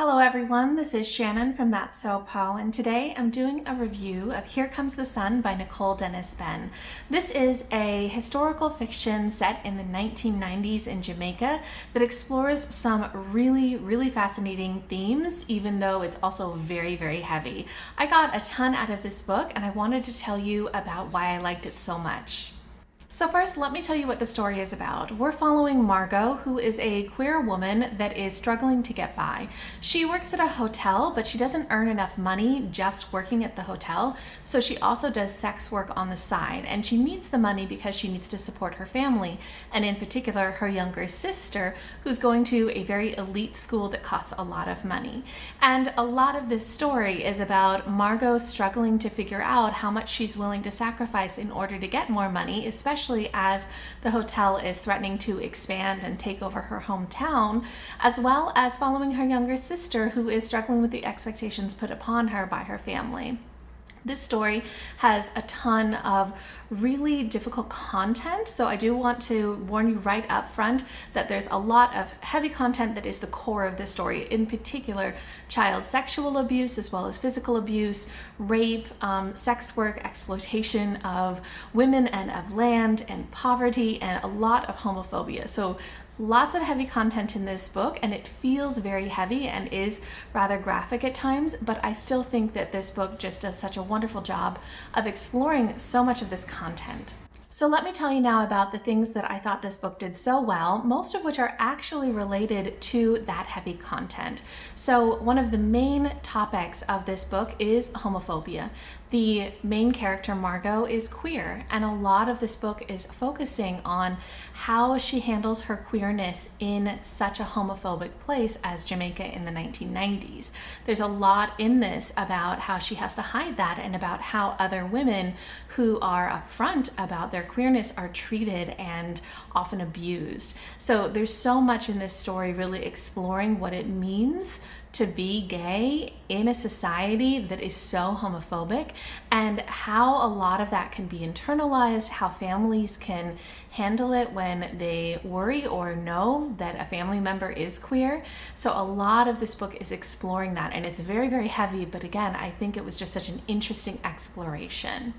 Hello everyone, this is Shannon from That's So Po, and today I'm doing a review of Here Comes the Sun by Nicole Dennis-Benn. This is a historical fiction set in the 1990s in Jamaica that explores some really fascinating themes, even though it's also very heavy. I got a ton out of this book and I wanted to tell you about why I liked it so much. So first, let me tell you what the story is about. We're following Margot, who is a queer woman that is struggling to get by. She works at a hotel, but she doesn't earn enough money just working at the hotel, so she also does sex work on the side, and she needs the money because she needs to support her family, and in particular her younger sister, who's going to a very elite school that costs a lot of money. And a lot of this story is about Margot struggling to figure out how much she's willing to sacrifice in order to get more money, especially as the hotel is threatening to expand and take over her hometown, as well as following her younger sister who is struggling with the expectations put upon her by her family. This story has a ton of really difficult content, so I do want to warn you right up front that there's a lot of heavy content that is the core of this story, in particular child sexual abuse as well as physical abuse, rape, sex work, exploitation of women and of land, and poverty, and a lot of homophobia. So lots of heavy content in this book, and it feels very heavy and is rather graphic at times, but I still think that this book just does such a wonderful job of exploring so much of this content. So let me tell you now about the things that I thought this book did so well, most of which are actually related to that heavy content. So one of the main topics of this book is homophobia. The main character, Margot, is queer, and a lot of this book is focusing on how she handles her queerness in such a homophobic place as Jamaica in the 1990s. There's a lot in this about how she has to hide that and about how other women who are upfront about their queerness are treated and often abused. So there's so much in this story really exploring what it means to be gay in a society that is so homophobic, and how a lot of that can be internalized, how families can handle it when they worry or know that a family member is queer. So a lot of this book is exploring that, and it's very heavy, but again, I think it was just such an interesting exploration.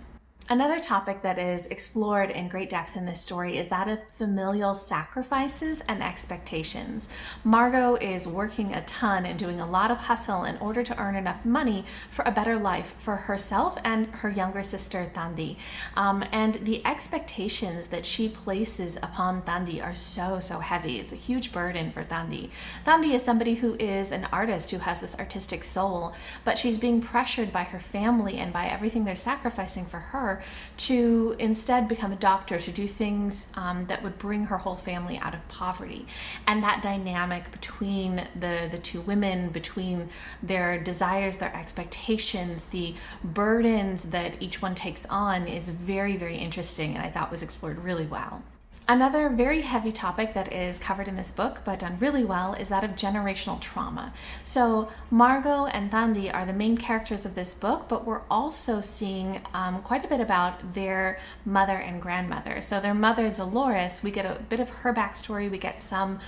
Another topic that is explored in great depth in this story is that of familial sacrifices and expectations. Margot is working a ton and doing a lot of hustle in order to earn enough money for a better life for herself and her younger sister, Thandi. And the expectations that she places upon Thandi are so heavy. It's a huge burden for Thandi. Thandi is somebody who is an artist who has this artistic soul, but she's being pressured by her family and by everything they're sacrificing for her to instead become a doctor, to do things that would bring her whole family out of poverty. And that dynamic between the two women, between their desires, their expectations, the burdens that each one takes on is very interesting, and I thought was explored really well. Another very heavy topic that is covered in this book, but done really well, is that of generational trauma. So Margot and Thandi are the main characters of this book, but we're also seeing quite a bit about their mother and grandmother. So their mother, Dolores, we get a bit of her backstory, we get some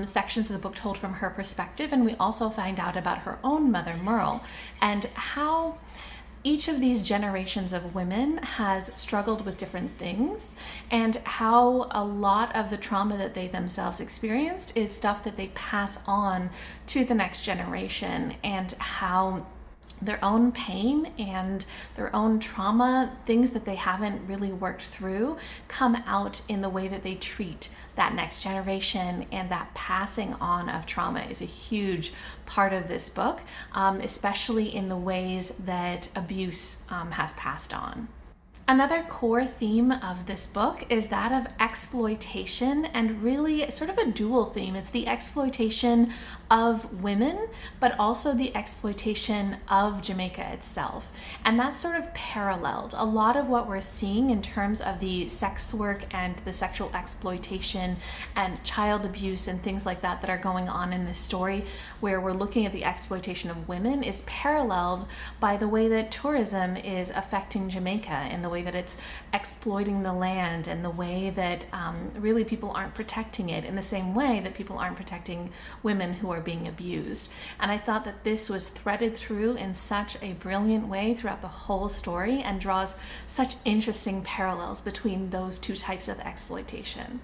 sections of the book told from her perspective, and we also find out about her own mother, Merle, and how each of these generations of women has struggled with different things, and how a lot of the trauma that they themselves experienced is stuff that they pass on to the next generation, and how their own pain and their own trauma, things that they haven't really worked through, come out in the way that they treat that next generation. And that passing on of trauma is a huge part of this book, especially in the ways that abuse has passed on. Another core theme of this book is that of exploitation, and really sort of a dual theme. It's the exploitation of women, but also the exploitation of Jamaica itself. And that's sort of paralleled. A lot of what we're seeing in terms of the sex work and the sexual exploitation and child abuse and things like that that are going on in this story, where we're looking at the exploitation of women, is paralleled by the way that tourism is affecting Jamaica in the way way that it's exploiting the land, and the way that really people aren't protecting it in the same way that people aren't protecting women who are being abused. And I thought that this was threaded through in such a brilliant way throughout the whole story, and draws such interesting parallels between those two types of exploitation.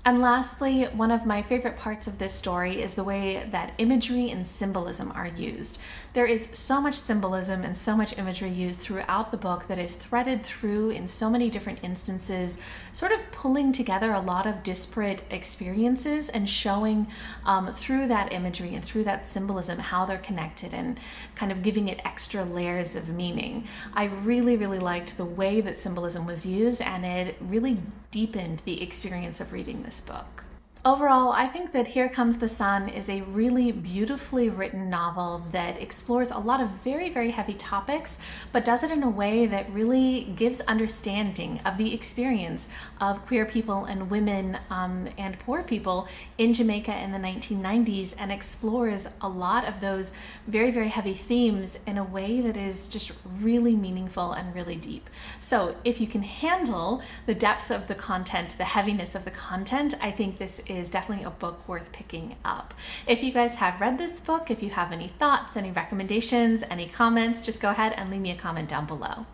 And lastly, one of my favorite parts of this story is the way that imagery and symbolism are used. There is so much symbolism and so much imagery used throughout the book that is threaded through in so many different instances, sort of pulling together a lot of disparate experiences and showing through that imagery and through that symbolism how they're connected, and kind of giving it extra layers of meaning. I really, really liked the way that symbolism was used, and it really deepened the experience of reading this book. Overall, I think that Here Comes the Sun is a really beautifully written novel that explores a lot of very, very heavy topics, but does it in a way that really gives understanding of the experience of queer people and women and poor people in Jamaica in the 1990s, and explores a lot of those very, very heavy themes in a way that is just really meaningful and really deep. So if you can handle the depth of the content, the heaviness of the content, I think this is definitely a book worth picking up. If you guys have read this book, if you have any thoughts, any recommendations, any comments, just go ahead and leave me a comment down below.